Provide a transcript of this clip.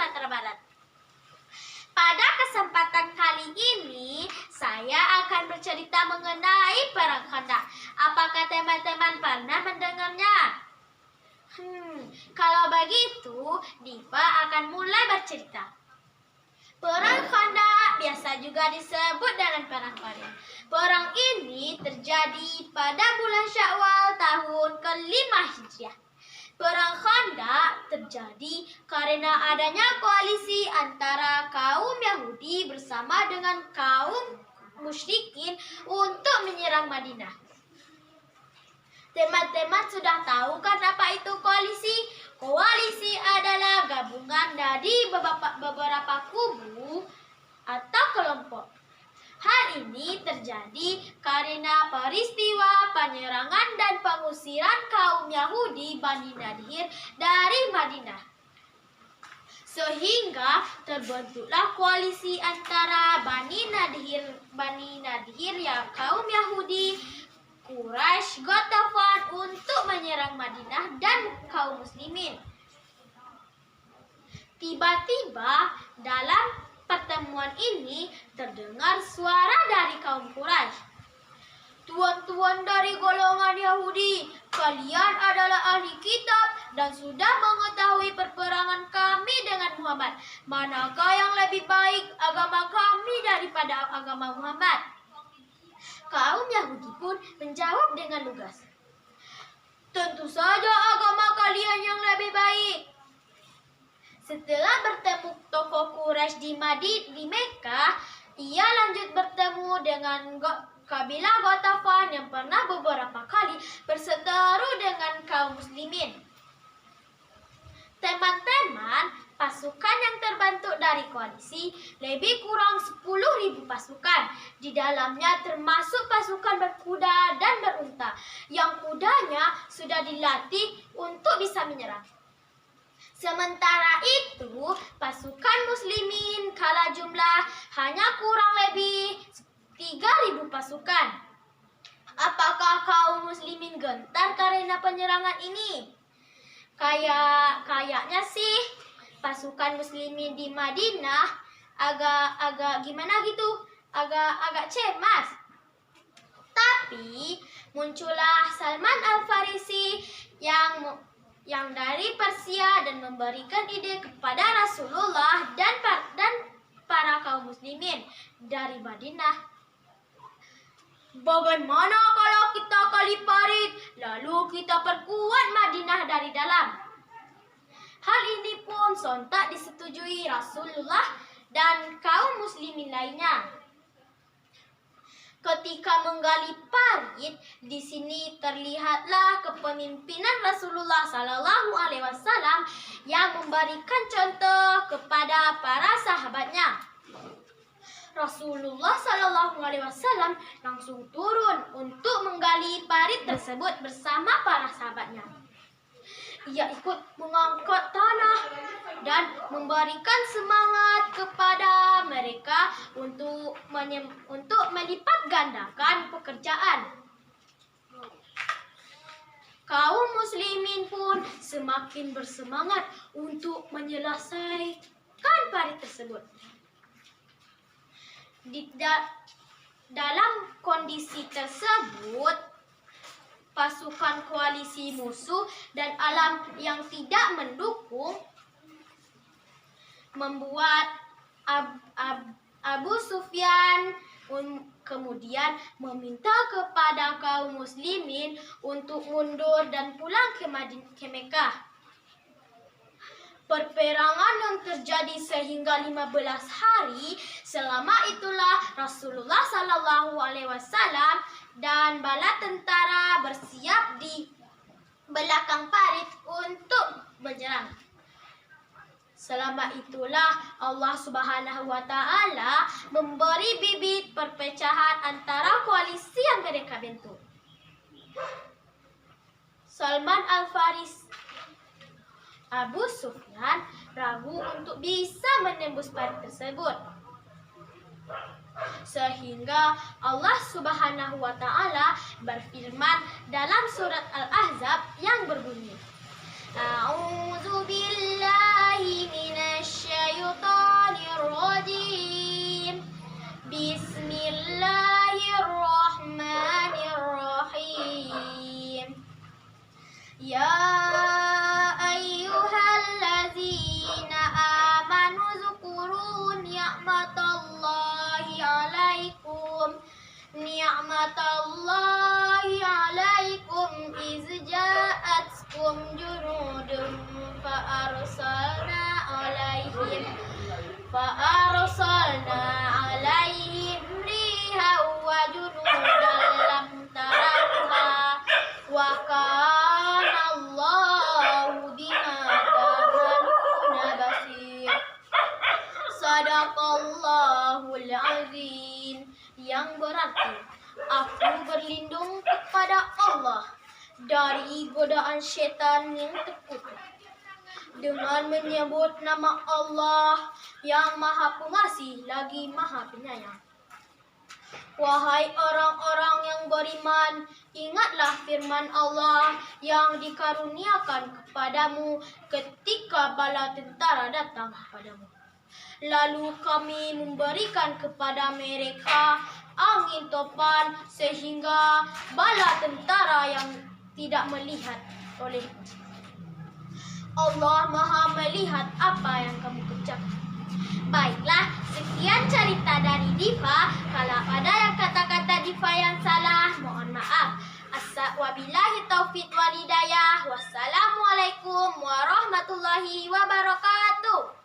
Sumatera Barat. Pada kesempatan kali ini, saya akan bercerita mengenai Perang Khandaq. Apakah teman-teman pernah mendengarnya? Kalau begitu, Diva akan mulai bercerita. Perang Khandaq biasa juga disebut dengan Perang Badar. Perang ini terjadi pada bulan Syawal tahun ke-5 Hijriah. Perang Khandaq terjadi karena adanya koalisi antara kaum Yahudi bersama dengan kaum musyrikin untuk menyerang Madinah. Teman-teman sudah tahu kan apa itu koalisi? Koalisi adalah gabungan dari beberapa kubu atau kelompok. Hal ini terjadi karena peristiwa penyerangan dan pengusiran kaum Yahudi Bani Nadir dari Madinah. Sehingga terbentuklah koalisi antara Bani Nadir ya kaum Yahudi, Quraisy, Ghatafan untuk menyerang Madinah dan kaum muslimin. Tiba-tiba dalam pertemuan ini terdengar suara dari kaum Quraisy. Tuan-tuan dari golongan Yahudi, kalian adalah ahli kitab dan sudah mengetahui perperangan kami dengan Muhammad. Manakah yang lebih baik agama kami daripada agama Muhammad? Kaum Yahudi pun menjawab dengan lugas. Tentu saja agama kalian yang lebih baik. Setelah bertemu tokoh Quraisy di Mekah, ia lanjut bertemu dengan kabilah Ghatafan yang pernah beberapa kali berseteru dengan kaum muslimin. Teman-teman, pasukan yang terbentuk dari koalisi lebih kurang 10.000 pasukan. Di dalamnya termasuk pasukan berkuda dan berunta, yang kudanya sudah dilatih untuk bisa menyerang. Sementara itu, pasukan muslimin kalah jumlah hanya kurang lebih 3.000 pasukan. Apakah kaum muslimin gentar karena penyerangan ini? Kayaknya sih pasukan muslimin di Madinah agak gimana gitu, agak cemas. Tapi muncullah Salman Al-Farisi yang dari Persia dan memberikan ide kepada Rasulullah dan para kaum muslimin dari Madinah. Bagaimana kalau kita kaliparit, lalu kita perkuat Madinah dari dalam? Hal ini pun sontak disetujui Rasulullah dan kaum muslimin lainnya. Ketika menggali parit, di sini terlihatlah kepemimpinan Rasulullah SAW yang memberikan contoh kepada para sahabatnya. Rasulullah SAW langsung turun untuk menggali parit tersebut bersama para sahabatnya. Ia ikut mengangkat tanah dan memberikan semangat kepada mereka untuk melipat gandakan pekerjaan. Kaum muslimin pun semakin bersemangat untuk menyelesaikan parit tersebut. Dalam kondisi tersebut, pasukan koalisi musuh dan alam yang tidak mendukung membuat Abu Sufyan kemudian meminta kepada kaum muslimin untuk mundur dan pulang ke Mekah. Perperangan yang terjadi sehingga 15 hari, selama itulah Rasulullah SAW dan bala tentara bersiap di belakang parit untuk menyerang. Selama itulah Allah Subhanahu wa Ta'ala memberi bibit perpecahan antara koalisi yang mereka bentuk. Salman Al-Farisi, Abu Sufyan ragu untuk bisa menembus parit tersebut. Sehingga Allah Subhanahu wa Ta'ala berfirman dalam surat Al-Ahzab yang berbunyi, A'udzu billahi minasy Sadaqallahul azim, yang berarti aku berlindung kepada Allah dari godaan syaitan yang terkutuk dengan menyebut nama Allah yang Maha Pengasih lagi Maha Penyayang. Wahai orang-orang yang beriman, ingatlah firman Allah yang dikaruniakan kepadamu ketika bala tentara datang kepadamu. Lalu kami memberikan kepada mereka angin topan sehingga bala tentara yang tidak melihat olehmu. Allah Maha melihat apa yang kamu kerjakan. Baiklah, sekian cerita dari Diva. Kalau ada yang kata-kata Diva yang salah, mohon maaf. Wabillahi taufiq wal hidayah. Wassalamualaikum warahmatullahi wabarakatuh.